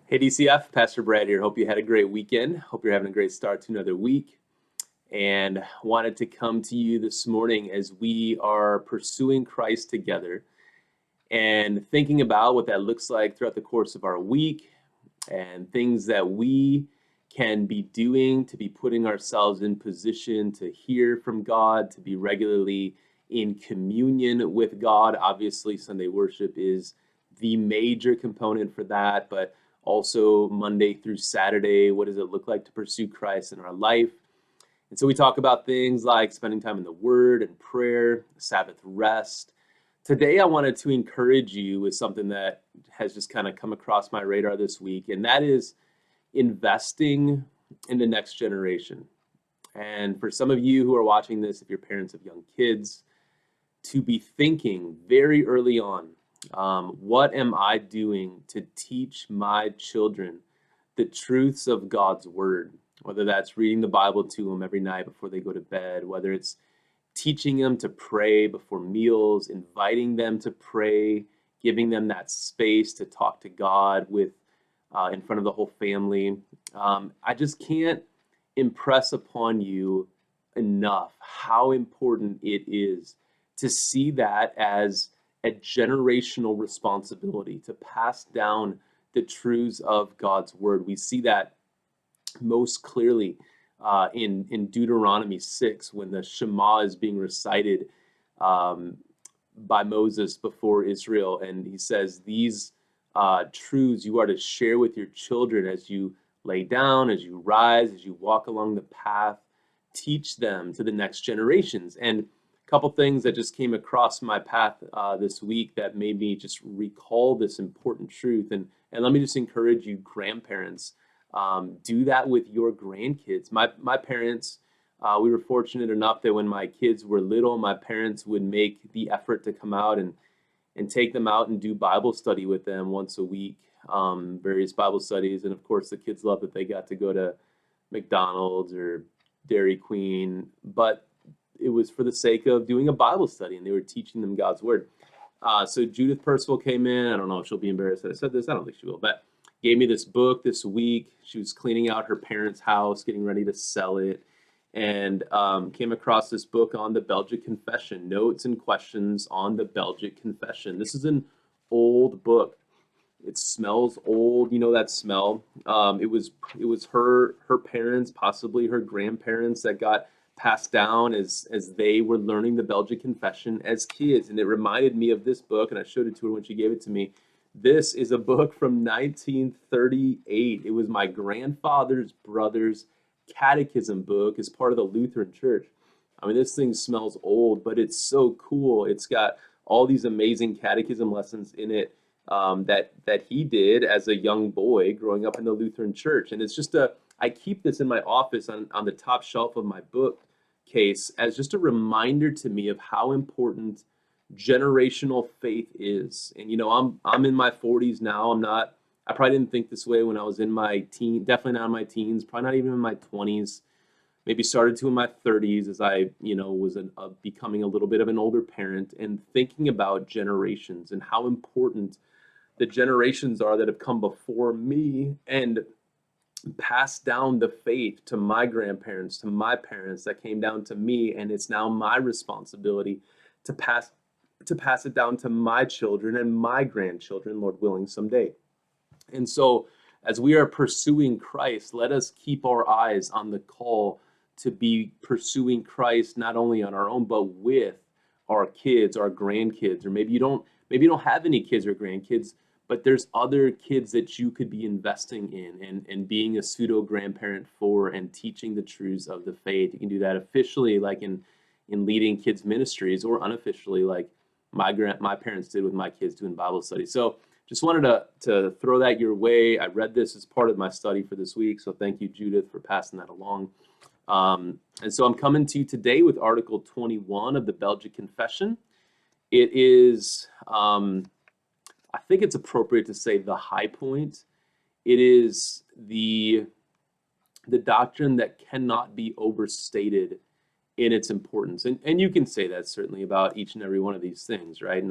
Hey DCF, Pastor Brad here. Hope you had a great weekend. Hope you're having a great start to another week. And wanted to come to you this morning as we are pursuing Christ together and thinking about what that looks like throughout the course of our week and things that we can be doing to be putting ourselves in position to hear from God, to be regularly in communion with God. Obviously, Sunday worship is the major component for that, but also Monday through Saturday, what does it look like to pursue Christ in our life? And so we talk about things like spending time in the Word and prayer, Sabbath rest. Today, I wanted to encourage you with something that has just kind of come across my radar this week, and that is investing in the next generation. And for some of you who are watching this, if you're parents of young kids, to be thinking very early on, what am I doing to teach my children the truths of God's Word? Whether that's reading the Bible to them every night before they go to bed, whether it's teaching them to pray before meals, inviting them to pray, giving them that space to talk to God with in front of the whole family. I just can't impress upon you enough how important it is to see that as a generational responsibility to pass down the truths of God's word. We see that most clearly in Deuteronomy 6 when the Shema is being recited um, by Moses before Israel. And he says, these truths you are to share with your children as you lay down, as you rise, as you walk along the path. Teach them to the next generations. And a couple things that just came across my path this week that made me just recall this important truth. And let me just encourage you, grandparents, do that with your grandkids. My parents, we were fortunate enough that when my kids were little, my parents would make the effort to come out and take them out and do Bible study with them once a week, various Bible studies. And of course, the kids loved that they got to go to McDonald's or Dairy Queen, but it was for the sake of doing a Bible study, and they were teaching them God's word. So Judith Percival came in. I don't know if she'll be embarrassed that I said this. I don't think she will, but gave me this book this week. She was cleaning out her parents' house, getting ready to sell it, and came across this book on the Belgic Confession, notes and questions on the Belgic Confession. This is an old book. It smells old, you know that smell. It was her parents, possibly her grandparents, that got passed down as they were learning the Belgic Confession as kids, and it reminded me of this book, and I showed it to her when she gave it to me. This is a book from 1938. It was my grandfather's brother's catechism book as part of the Lutheran Church. I mean, this thing smells old, but it's so cool. It's got all these amazing catechism lessons in it that he did as a young boy growing up in the Lutheran Church. And it's just I keep this in my office on the top shelf of my bookcase as just a reminder to me of how important generational faith is. And you know, I'm in my 40s now. I probably didn't think this way when I was in my definitely not in my teens, probably not even in my 20s. Maybe started to in my 30s as I, was becoming a little bit of an older parent and thinking about generations and how important the generations are that have come before me and passed down the faith to my grandparents, to my parents that came down to me, and it's now my responsibility to pass it down to my children and my grandchildren, Lord willing, someday. And so, as we are pursuing Christ, let us keep our eyes on the call to be pursuing Christ not only on our own, but with our kids, our grandkids, or maybe you don't have any kids or grandkids, but there's other kids that you could be investing in and being a pseudo grandparent for and teaching the truths of the faith. You can do that officially, like in leading kids ministries, or unofficially, like my parents did with my kids doing Bible study. So just wanted to throw that your way. I read this as part of my study for this week, so thank you, Judith, for passing that along. And so I'm coming to you today with Article 21 of the Belgic Confession. It is, I think it's appropriate to say, the high point. It is the doctrine that cannot be overstated in its importance. And you can say that certainly about each and every one of these things, right?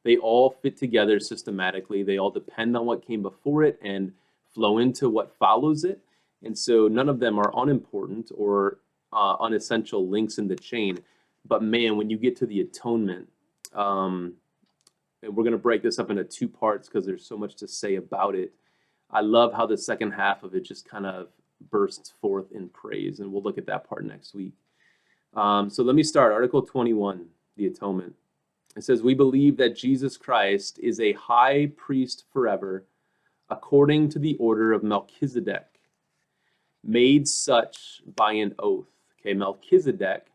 They all fit together systematically. They all depend on what came before it. And flow into what follows it. And so none of them are unimportant or unessential links in the chain. But man, when you get to the atonement, and we're going to break this up into two parts because there's so much to say about it. I love how the second half of it just kind of bursts forth in praise, and we'll look at that part next week. So let me start. Article 21, the atonement. It says, "We believe that Jesus Christ is a high priest forever, according to the order of Melchizedek, made such by an oath." Okay, Melchizedek,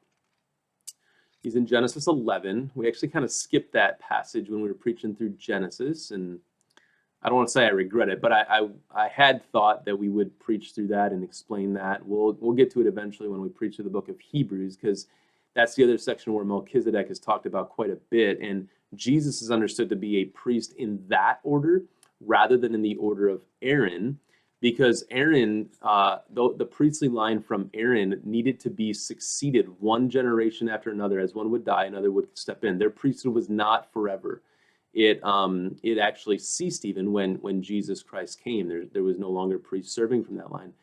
he's in Genesis 11. We actually kind of skipped that passage when we were preaching through Genesis, and I don't want to say I regret it, but I had thought that we would preach through that and explain that. We'll get to it eventually when we preach through the book of Hebrews, because that's the other section where Melchizedek is talked about quite a bit, and Jesus is understood to be a priest in that order rather than in the order of Aaron, because Aaron, the priestly line from Aaron needed to be succeeded one generation after another. As one would die, another would step in. Their priesthood was not forever. It actually ceased even when Jesus Christ came. There was no longer priest serving from that line.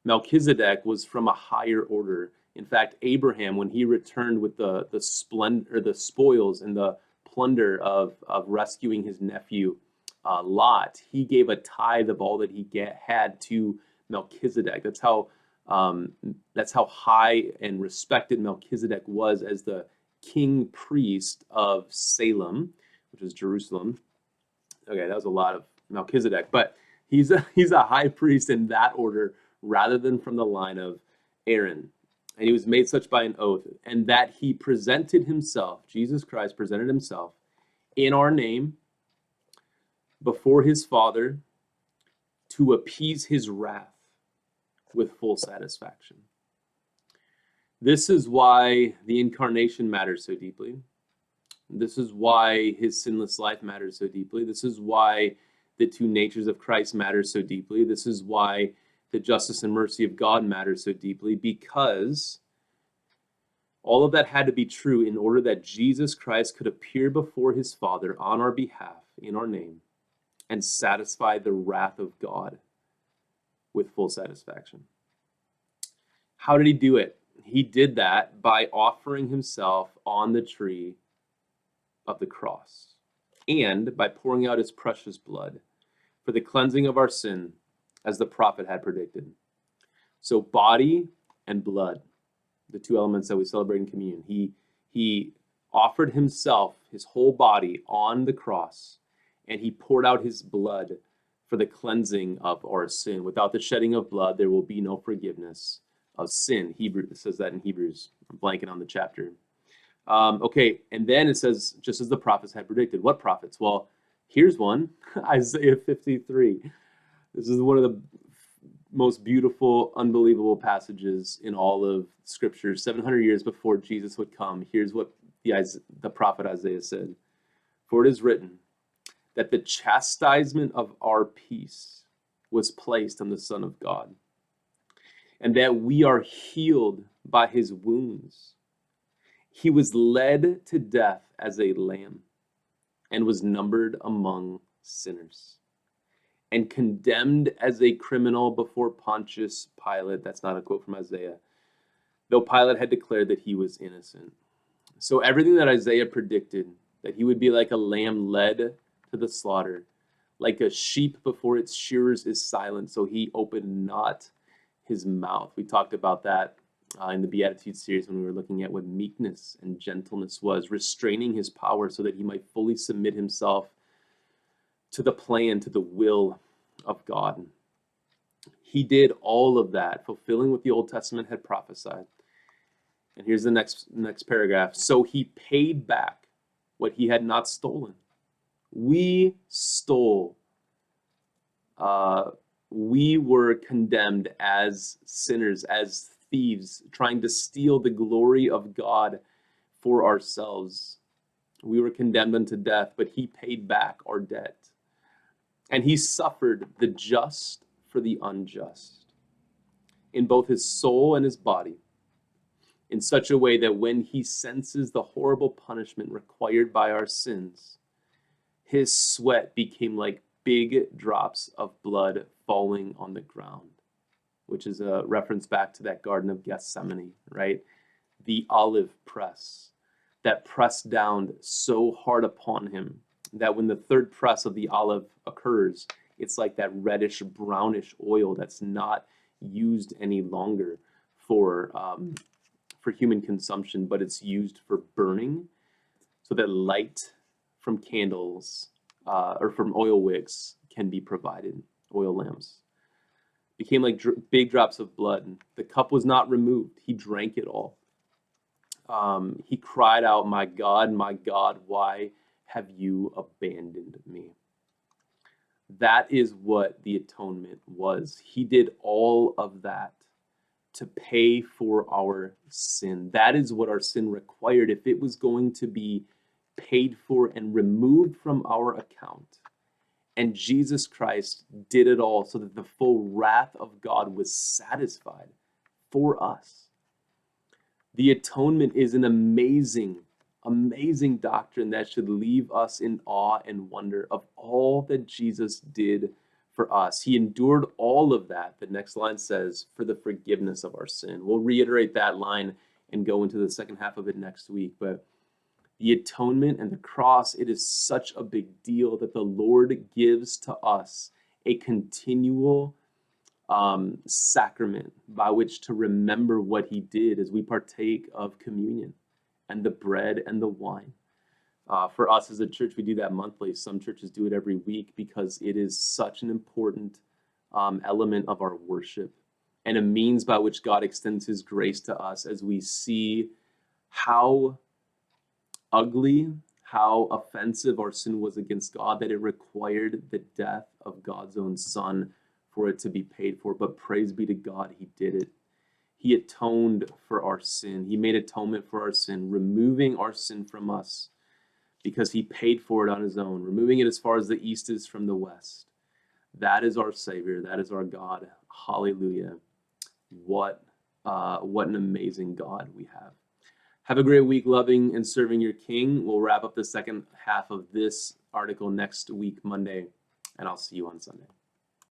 Melchizedek was from a higher order. In fact, Abraham, when he returned with the splendor, the spoils and the plunder of rescuing his nephew Lot, he gave a tithe of all that he had to Melchizedek. That's how high and respected Melchizedek was as the king priest of Salem, which is Jerusalem. Okay, that was a lot of Melchizedek, but he's a high priest in that order rather than from the line of Aaron. And he was made such by an oath, and that he presented himself, Jesus Christ presented himself in our name before his Father to appease his wrath with full satisfaction. This is why the incarnation matters so deeply. This is why his sinless life matters so deeply. This is why the two natures of Christ matter so deeply. This is why the justice and mercy of God matters so deeply, because all of that had to be true in order that Jesus Christ could appear before his Father on our behalf in our name and satisfy the wrath of God with full satisfaction. How did he do it? He did that by offering himself on the tree of the cross and by pouring out his precious blood for the cleansing of our sin, as the prophet had predicted. So body and blood, the two elements that we celebrate in communion. He offered himself, his whole body, on the cross, and he poured out his blood for the cleansing of our sin. Without the shedding of blood, there will be no forgiveness of sin. It says that in Hebrews. I'm blanking on the chapter. Okay, and then it says, just as the prophets had predicted. What prophets? Well, here's one, Isaiah 53. This is one of the most beautiful, unbelievable passages in all of Scripture. 700 years before Jesus would come, here's what the prophet Isaiah said. "For it is written that the chastisement of our peace was placed on the Son of God, and that we are healed by his wounds. He was led to death as a lamb and was numbered among sinners and condemned as a criminal before Pontius Pilate." That's not a quote from Isaiah. "Though Pilate had declared that he was innocent." So everything that Isaiah predicted, that he would be like a lamb led to the slaughter, like a sheep before its shearers is silent, so he opened not his mouth. We talked about that in the Beatitudes series when we were looking at what meekness and gentleness was, restraining his power so that he might fully submit himself to the plan, to the will of God. He did all of that, fulfilling what the Old Testament had prophesied. And here's the next paragraph. "So he paid back what he had not stolen." We stole. We were condemned as sinners, as thieves, trying to steal the glory of God for ourselves. We were condemned unto death, but he paid back our debt. And he suffered the just for the unjust in both his soul and his body, in such a way that when he senses the horrible punishment required by our sins, his sweat became like big drops of blood falling on the ground, which is a reference back to that Garden of Gethsemane, right? The olive press that pressed down so hard upon him that when the third press of the olive occurs, it's like that reddish brownish oil that's not used any longer for human consumption, but it's used for burning, so that light from candles or from oil wicks can be provided, oil lamps. Became like big drops of blood. The cup was not removed. He drank it all. He cried out, my God, why have you abandoned me?" That is what the atonement was. He did all of that to pay for our sin. That is what our sin required. If it was going to be paid for and removed from our account, and Jesus Christ did it all so that the full wrath of God was satisfied for us. The atonement is an amazing, amazing doctrine that should leave us in awe and wonder of all that Jesus did for us. He endured all of that, the next line says, for the forgiveness of our sin. We'll reiterate that line and go into the second half of it next week. But the atonement and the cross, it is such a big deal that the Lord gives to us a continual sacrament by which to remember what he did as we partake of communion and the bread and the wine. For us as a church, we do that monthly. Some churches do it every week because it is such an important element of our worship and a means by which God extends his grace to us as we see how ugly, how offensive our sin was against God, that it required the death of God's own Son for it to be paid for. But praise be to God, he did it. He atoned for our sin. He made atonement for our sin, removing our sin from us because he paid for it on his own, removing it as far as the east is from the west. That is our Savior. That is our God. Hallelujah. What an amazing God we have. Have a great week loving and serving your King. We'll wrap up the second half of this article next week, Monday, and I'll see you on Sunday.